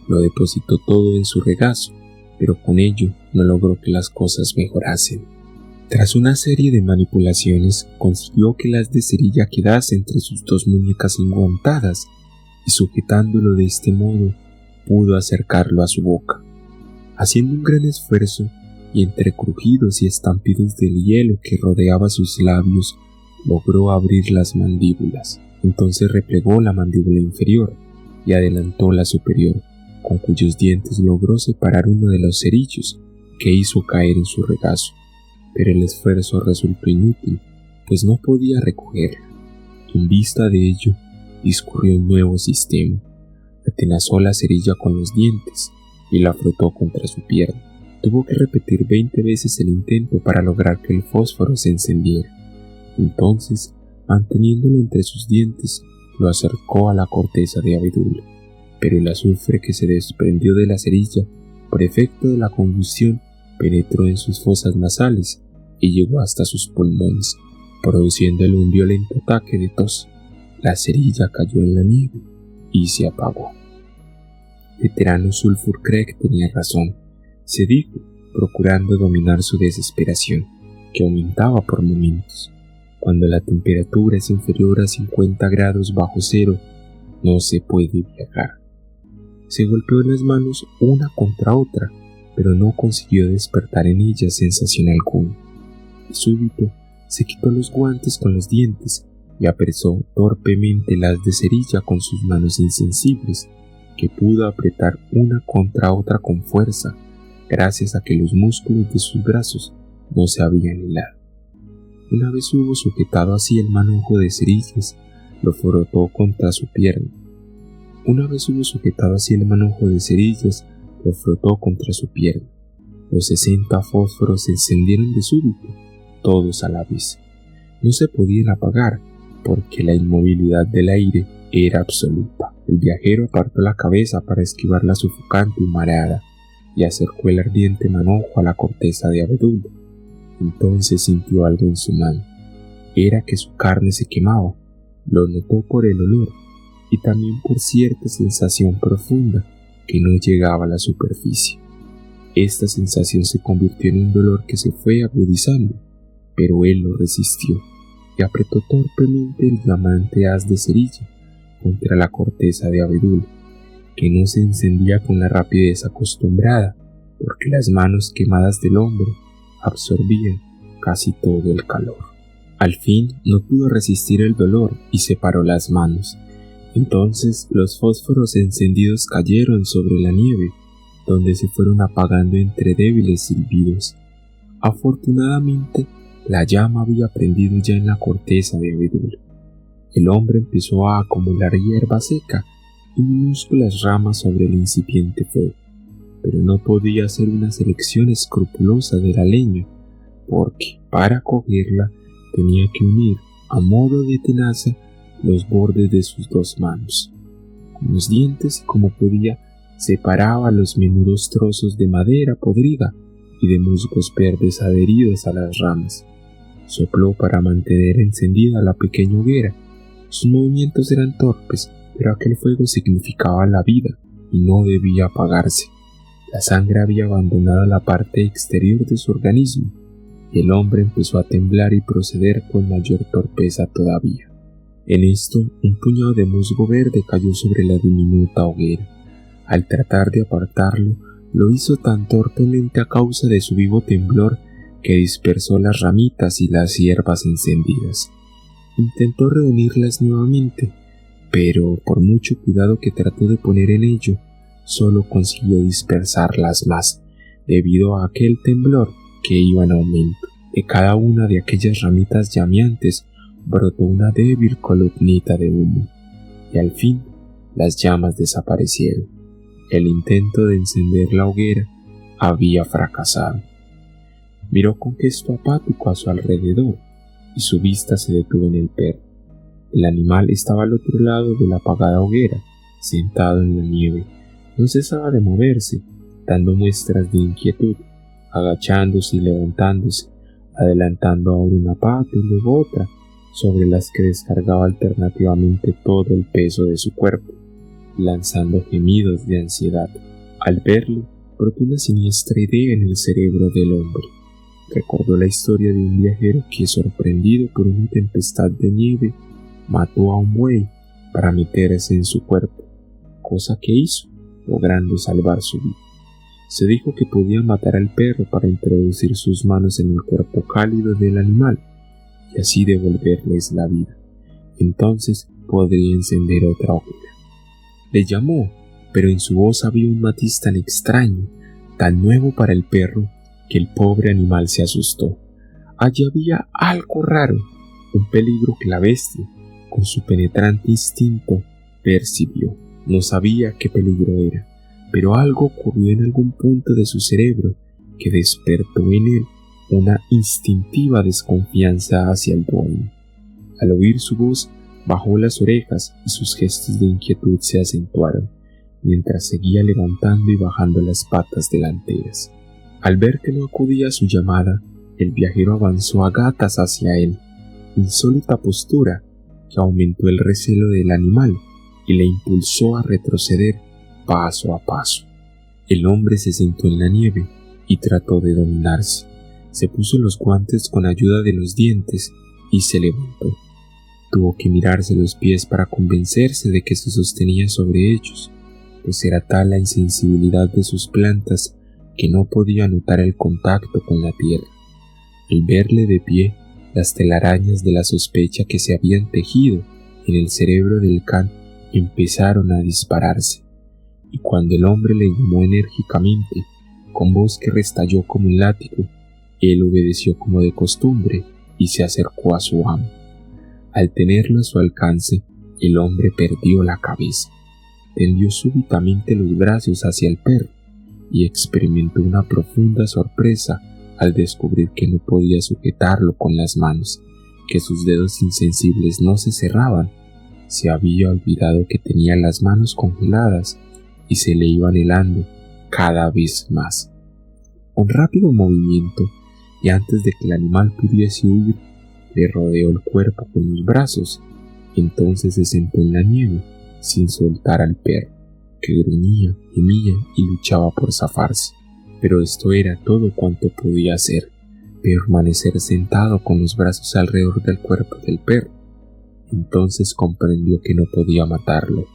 Lo depositó todo en su regazo, pero con ello no logró que las cosas mejorasen. Tras una serie de manipulaciones, consiguió que el haz de cerilla quedase entre sus dos muñecas enguantadas, y sujetándolo de este modo, pudo acercarlo a su boca. Haciendo un gran esfuerzo, y entre crujidos y estampidos del hielo que rodeaba sus labios, logró abrir las mandíbulas. Entonces replegó la mandíbula inferior y adelantó la superior, con cuyos dientes logró separar uno de los cerillos que hizo caer en su regazo. Pero el esfuerzo resultó inútil, pues no podía recogerla. En vista de ello, discurrió un nuevo sistema. Atenazó la cerilla con los dientes y la frotó contra su pierna. Tuvo que repetir 20 veces el intento para lograr que el fósforo se encendiera. Entonces, manteniéndolo entre sus dientes, lo acercó a la corteza de abedul. Pero el azufre que se desprendió de la cerilla, por efecto de la combustión, penetró en sus fosas nasales y llegó hasta sus pulmones, produciéndole un violento ataque de tos. La cerilla cayó en la nieve y se apagó. Veterano Sulfur Craig tenía razón, se dijo, procurando dominar su desesperación, que aumentaba por momentos. Cuando la temperatura es inferior a 50 grados bajo cero, no se puede viajar. Se golpeó las manos una contra otra, pero no consiguió despertar en ellas sensación alguna. De súbito, se quitó los guantes con los dientes y apresó torpemente el haz de cerilla con sus manos insensibles, que pudo apretar una contra otra con fuerza, gracias a que los músculos de sus brazos no se habían helado. Una vez hubo sujetado así el manojo de cerillas, lo frotó contra su pierna. Los 60 fósforos se encendieron de súbito, todos a la vez. No se podían apagar, porque la inmovilidad del aire era absoluta. El viajero apartó la cabeza para esquivar la sofocante humarada y acercó el ardiente manojo a la corteza de abedul. Entonces sintió algo en su mano. Era que su carne se quemaba. Lo notó por el olor y también por cierta sensación profunda que no llegaba a la superficie. Esta sensación se convirtió en un dolor que se fue agudizando, pero él lo resistió y apretó torpemente el flamante haz de cerilla contra la corteza de abedul, que no se encendía con la rapidez acostumbrada, porque las manos quemadas del hombre absorbían casi todo el calor. Al fin no pudo resistir el dolor y separó las manos. Entonces los fósforos encendidos cayeron sobre la nieve, donde se fueron apagando entre débiles silbidos. Afortunadamente, la llama había prendido ya en la corteza de abedul. El hombre empezó a acumular hierba seca y minúsculas ramas sobre el incipiente fuego, pero no podía hacer una selección escrupulosa de la leña, porque para cogerla tenía que unir, a modo de tenaza, los bordes de sus dos manos. Con los dientes, como podía, separaba los menudos trozos de madera podrida y de musgos verdes adheridos a las ramas. Sopló para mantener encendida la pequeña hoguera. Sus movimientos eran torpes, pero aquel fuego significaba la vida y no debía apagarse. La sangre había abandonado la parte exterior de su organismo y el hombre empezó a temblar y proceder con mayor torpeza todavía. En esto, un puñado de musgo verde cayó sobre la diminuta hoguera. Al tratar de apartarlo, lo hizo tan torpemente a causa de su vivo temblor que dispersó las ramitas y las hierbas encendidas. Intentó reunirlas nuevamente, pero por mucho cuidado que trató de poner en ello, solo consiguió dispersarlas más, debido a aquel temblor que iba en aumento. De cada una de aquellas ramitas llameantes brotó una débil columnita de humo, y al fin las llamas desaparecieron. El intento de encender la hoguera había fracasado. Miró con gesto apático a su alrededor y su vista se detuvo en el perro. El animal estaba al otro lado de la apagada hoguera, sentado en la nieve. No cesaba de moverse, dando muestras de inquietud, agachándose y levantándose, adelantando ahora una pata y luego otra, sobre las que descargaba alternativamente todo el peso de su cuerpo, lanzando gemidos de ansiedad. Al verlo, brotó una siniestra idea en el cerebro del hombre. Recordó la historia de un viajero que, sorprendido por una tempestad de nieve, mató a un buey para meterse en su cuerpo, cosa que hizo, logrando salvar su vida. Se dijo que podía matar al perro para introducir sus manos en el cuerpo cálido del animal y así devolverles la vida. Entonces podría encender otra hoguera. Le llamó, pero en su voz había un matiz tan extraño, tan nuevo para el perro, que el pobre animal se asustó. Allí había algo raro, un peligro que la bestia, con su penetrante instinto, percibió. No sabía qué peligro era, pero algo ocurrió en algún punto de su cerebro que despertó en él una instintiva desconfianza hacia el dueño. Al oír su voz, bajó las orejas y sus gestos de inquietud se acentuaron, mientras seguía levantando y bajando las patas delanteras. Al ver que no acudía a su llamada, el viajero avanzó a gatas hacia él, insólita postura que aumentó el recelo del animal y le impulsó a retroceder paso a paso. El hombre se sentó en la nieve y trató de dominarse. Se puso los guantes con ayuda de los dientes y se levantó. Tuvo que mirarse los pies para convencerse de que se sostenía sobre ellos, pues era tal la insensibilidad de sus plantas que no podía notar el contacto con la tierra. Al verle de pie, las telarañas de la sospecha que se habían tejido en el cerebro del can empezaron a dispararse, y cuando el hombre le llamó enérgicamente, con voz que restalló como un látigo, él obedeció como de costumbre y se acercó a su amo. Al tenerlo a su alcance, el hombre perdió la cabeza, tendió súbitamente los brazos hacia el perro y experimentó una profunda sorpresa al descubrir que no podía sujetarlo con las manos, que sus dedos insensibles no se cerraban. Se había olvidado que tenía las manos congeladas y se le iban helando cada vez más. Un rápido movimiento, y antes de que el animal pudiese huir, le rodeó el cuerpo con los brazos. Entonces se sentó en la nieve sin soltar al perro, que gruñía, gemía y luchaba por zafarse. Pero esto era todo cuanto podía hacer, permanecer sentado con los brazos alrededor del cuerpo del perro. Entonces comprendió que no podía matarlo.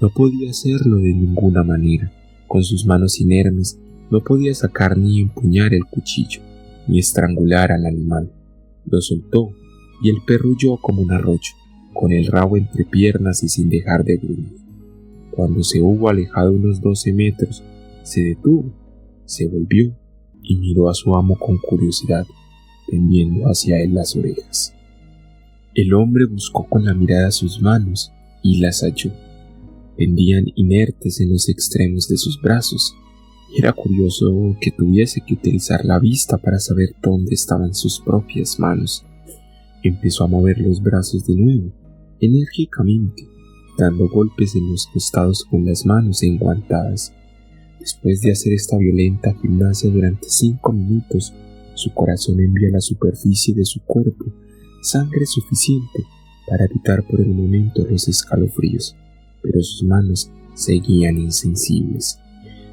No podía hacerlo de ninguna manera. Con sus manos inermes no podía sacar ni empuñar el cuchillo, ni estrangular al animal. Lo soltó y el perro huyó como un arroyo, con el rabo entre piernas y sin dejar de gruñir. Cuando se hubo alejado unos 12 metros, se detuvo, se volvió y miró a su amo con curiosidad, tendiendo hacia él las orejas. El hombre buscó con la mirada sus manos y las halló. Pendían inertes en los extremos de sus brazos. Era curioso que tuviese que utilizar la vista para saber dónde estaban sus propias manos. Empezó a mover los brazos de nuevo, enérgicamente, dando golpes en los costados con las manos enguantadas. Después de hacer esta violenta gimnasia durante 5 minutos, su corazón envió a la superficie de su cuerpo sangre suficiente para evitar por el momento los escalofríos, pero sus manos seguían insensibles.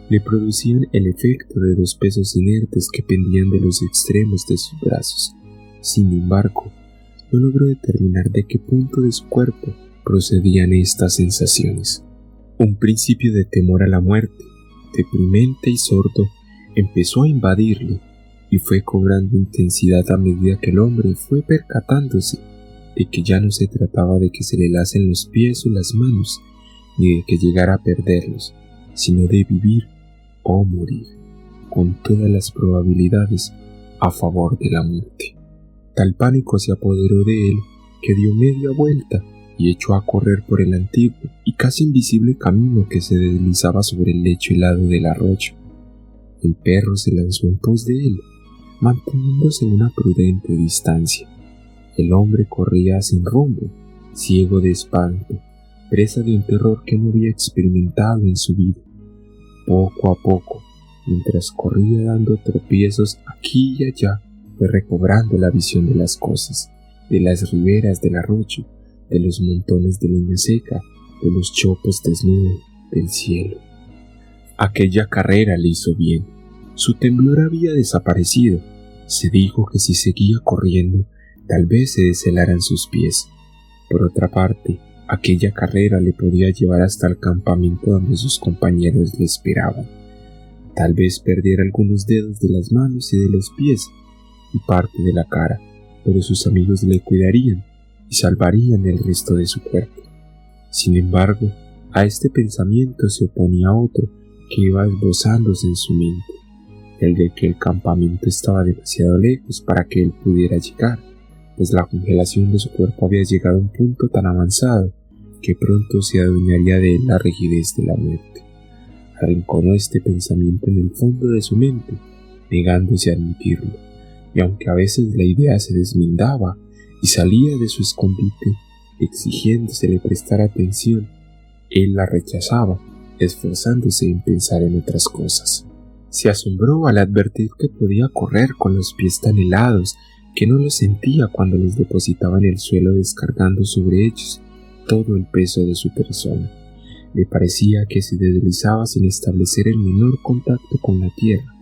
Le producían el efecto de 2 pesos inertes que pendían de los extremos de sus brazos. Sin embargo, no logró determinar de qué punto de su cuerpo procedían estas sensaciones. Un principio de temor a la muerte, deprimente y sordo, empezó a invadirle y fue cobrando intensidad a medida que el hombre fue percatándose de que ya no se trataba de que se le lacen los pies o las manos, ni de que llegara a perderlos, sino de vivir o morir, con todas las probabilidades a favor de la muerte. Tal pánico se apoderó de él que dio media vuelta y echó a correr por el antiguo y casi invisible camino que se deslizaba sobre el lecho helado del arroyo. El perro se lanzó en pos de él, manteniéndose a una prudente distancia. El hombre corría sin rumbo, ciego de espanto, presa de un terror que no había experimentado en su vida. Poco a poco, mientras corría dando tropiezos aquí y allá, fue recobrando la visión de las cosas, de las riberas del arroyo, de los montones de leña seca, de los chopos desnudos, del cielo. Aquella carrera le hizo bien. Su temblor había desaparecido. Se dijo que si seguía corriendo, tal vez se deshelaran sus pies. Por otra parte, aquella carrera le podía llevar hasta el campamento donde sus compañeros le esperaban. Tal vez perdiera algunos dedos de las manos y de los pies y parte de la cara, pero sus amigos le cuidarían y salvarían el resto de su cuerpo. Sin embargo, a este pensamiento se oponía otro que iba esbozándose en su mente, el de que el campamento estaba demasiado lejos para que él pudiera llegar, pues la congelación de su cuerpo había llegado a un punto tan avanzado que pronto se adueñaría de él la rigidez de la muerte. Arrinconó este pensamiento en el fondo de su mente, negándose a admitirlo, y aunque a veces la idea se desmindaba y salía de su escondite, exigiéndose le prestara atención, él la rechazaba, esforzándose en pensar en otras cosas. Se asombró al advertir que podía correr con los pies tan helados que no los sentía cuando los depositaba en el suelo, descargando sobre ellos todo el peso de su persona. Le parecía que se deslizaba sin establecer el menor contacto con la tierra.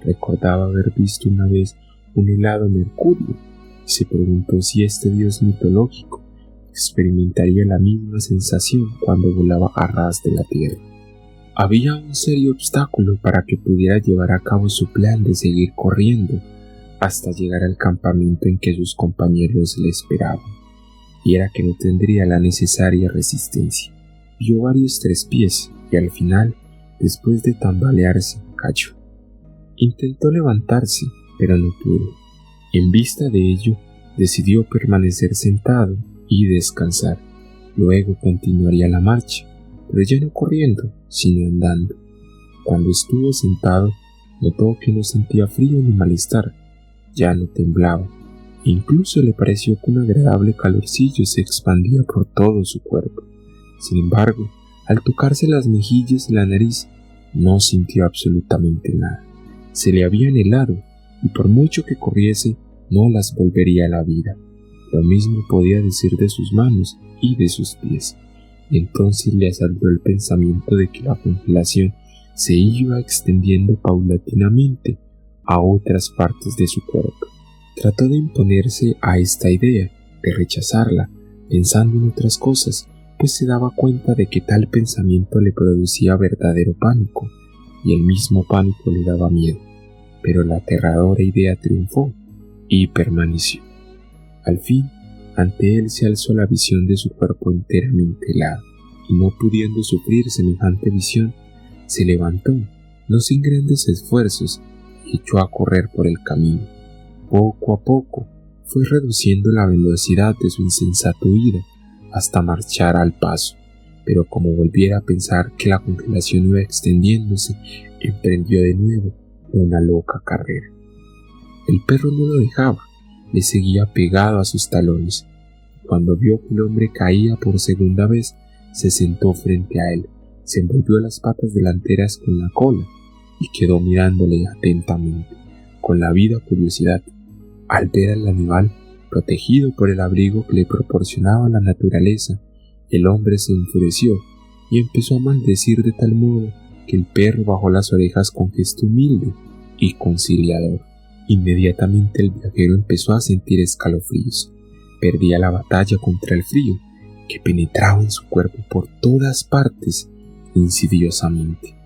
Recordaba haber visto una vez un helado Mercurio y se preguntó si este dios mitológico experimentaría la misma sensación cuando volaba a ras de la tierra. Había un serio obstáculo para que pudiera llevar a cabo su plan de seguir corriendo hasta llegar al campamento en que sus compañeros le esperaban, y era que no tendría la necesaria resistencia. Vio varios traspiés y al final, después de tambalearse, cayó. Intentó levantarse, pero no pudo. En vista de ello, decidió permanecer sentado y descansar. Luego continuaría la marcha, pero ya no corriendo, sino andando. Cuando estuvo sentado, notó que no sentía frío ni malestar. Ya no temblaba, e incluso le pareció que un agradable calorcillo se expandía por todo su cuerpo. Sin embargo, al tocarse las mejillas y la nariz, no sintió absolutamente nada. Se le habían helado, y por mucho que corriese, no las volvería a la vida. Lo mismo podía decir de sus manos y de sus pies. Y entonces le asaltó el pensamiento de que la congelación se iba extendiendo paulatinamente a otras partes de su cuerpo. Trató de imponerse a esta idea, de rechazarla, pensando en otras cosas, pues se daba cuenta de que tal pensamiento le producía verdadero pánico, y el mismo pánico le daba miedo. Pero la aterradora idea triunfó y permaneció. Al fin, ante él se alzó la visión de su cuerpo enteramente helado, y no pudiendo sufrir semejante visión, se levantó, no sin grandes esfuerzos, y echó a correr por el camino. Poco a poco fue reduciendo la velocidad de su insensato ida hasta marchar al paso, pero como volviera a pensar que la congelación iba extendiéndose, emprendió de nuevo una loca carrera. El perro no lo dejaba, le seguía pegado a sus talones. Cuando vio que el hombre caía por segunda vez, se sentó frente a él, se envolvió las patas delanteras con la cola y quedó mirándole atentamente, con la viva curiosidad. Al ver al animal, protegido por el abrigo que le proporcionaba la naturaleza, el hombre se enfureció y empezó a maldecir de tal modo que el perro bajó las orejas con gesto humilde y conciliador. Inmediatamente el viajero empezó a sentir escalofríos. Perdía la batalla contra el frío, que penetraba en su cuerpo por todas partes insidiosamente.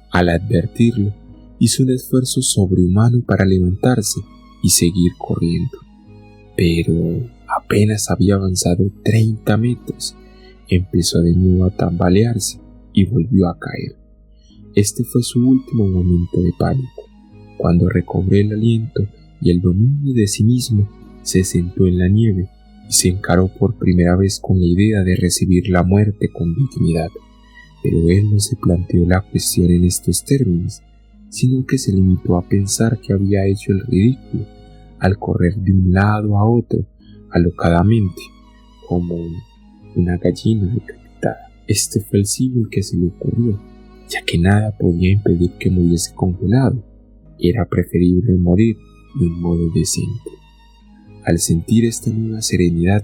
Al advertirlo, hizo un esfuerzo sobrehumano para levantarse y seguir corriendo. Pero apenas había avanzado 30 metros, empezó de nuevo a tambalearse y volvió a caer. Este fue su último momento de pánico. Cuando recobró el aliento y el dominio de sí mismo, se sentó en la nieve y se encaró por primera vez con la idea de recibir la muerte con dignidad. Pero él no se planteó la cuestión en estos términos, sino que se limitó a pensar que había hecho el ridículo al correr de un lado a otro alocadamente, como una gallina decapitada. Este fue el símil que se le ocurrió, ya que nada podía impedir que muriese congelado. Era preferible morir de un modo decente. Al sentir esta nueva serenidad,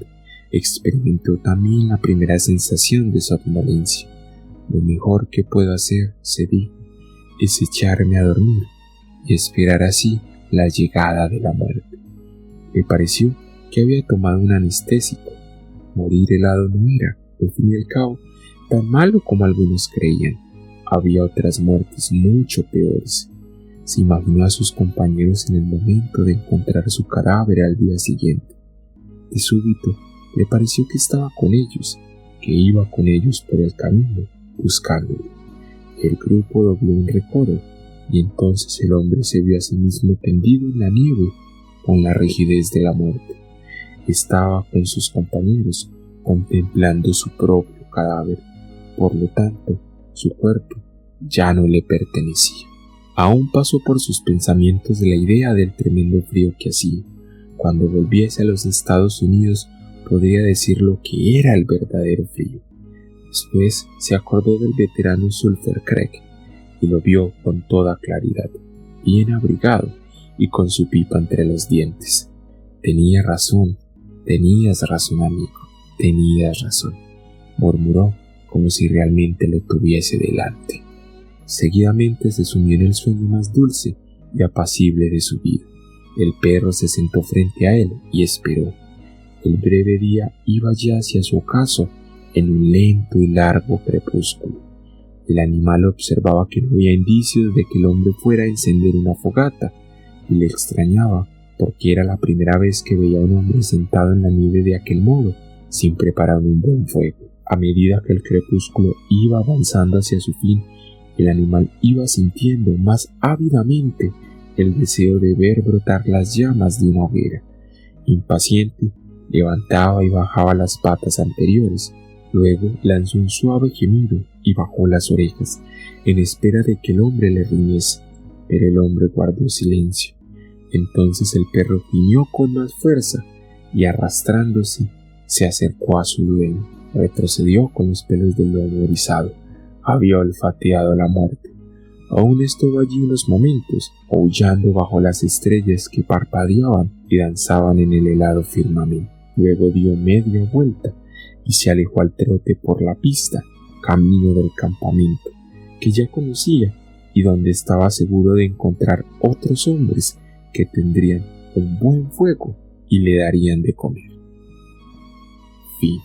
experimentó también la primera sensación de somnolencia. Lo mejor que puedo hacer, se dijo, es echarme a dormir y esperar así la llegada de la muerte. Le pareció que había tomado un anestésico. Morir helado no era, al fin y al cabo, tan malo como algunos creían. Había otras muertes mucho peores. Se imaginó a sus compañeros en el momento de encontrar su cadáver al día siguiente. De súbito le pareció que estaba con ellos, que iba con ellos por el camino, buscándolo. El grupo dobló un recodo, y entonces el hombre se vio a sí mismo tendido en la nieve con la rigidez de la muerte. Estaba con sus compañeros contemplando su propio cadáver. Por lo tanto, su cuerpo ya no le pertenecía. Aún pasó por sus pensamientos la idea del tremendo frío que hacía. Cuando volviese a los Estados Unidos podría decir lo que era el verdadero frío. Después se acordó del veterano Sulphur Craig y lo vio con toda claridad, bien abrigado y con su pipa entre los dientes. Tenías razón, amigo, tenías razón, murmuró como si realmente lo tuviese delante. Seguidamente se sumió en el sueño más dulce y apacible de su vida. El perro se sentó frente a él y esperó. El breve día iba ya hacia su ocaso en un lento y largo crepúsculo. El animal observaba que no había indicios de que el hombre fuera a encender una fogata y le extrañaba porque era la primera vez que veía a un hombre sentado en la nieve de aquel modo, sin preparar un buen fuego. A medida que el crepúsculo iba avanzando hacia su fin, el animal iba sintiendo más ávidamente el deseo de ver brotar las llamas de una hoguera. Impaciente, levantaba y bajaba las patas anteriores. Luego lanzó un suave gemido y bajó las orejas, en espera de que el hombre le riñese, pero el hombre guardó silencio. Entonces el perro gimió con más fuerza y, arrastrándose, se acercó a su dueño. Retrocedió con los pelos del lomo erizado. Había olfateado la muerte. Aún estuvo allí unos momentos, aullando bajo las estrellas que parpadeaban y danzaban en el helado firmamento. Luego dio media vuelta y se alejó al trote por la pista, camino del campamento, que ya conocía y donde estaba seguro de encontrar otros hombres que tendrían un buen fuego y le darían de comer. Fin.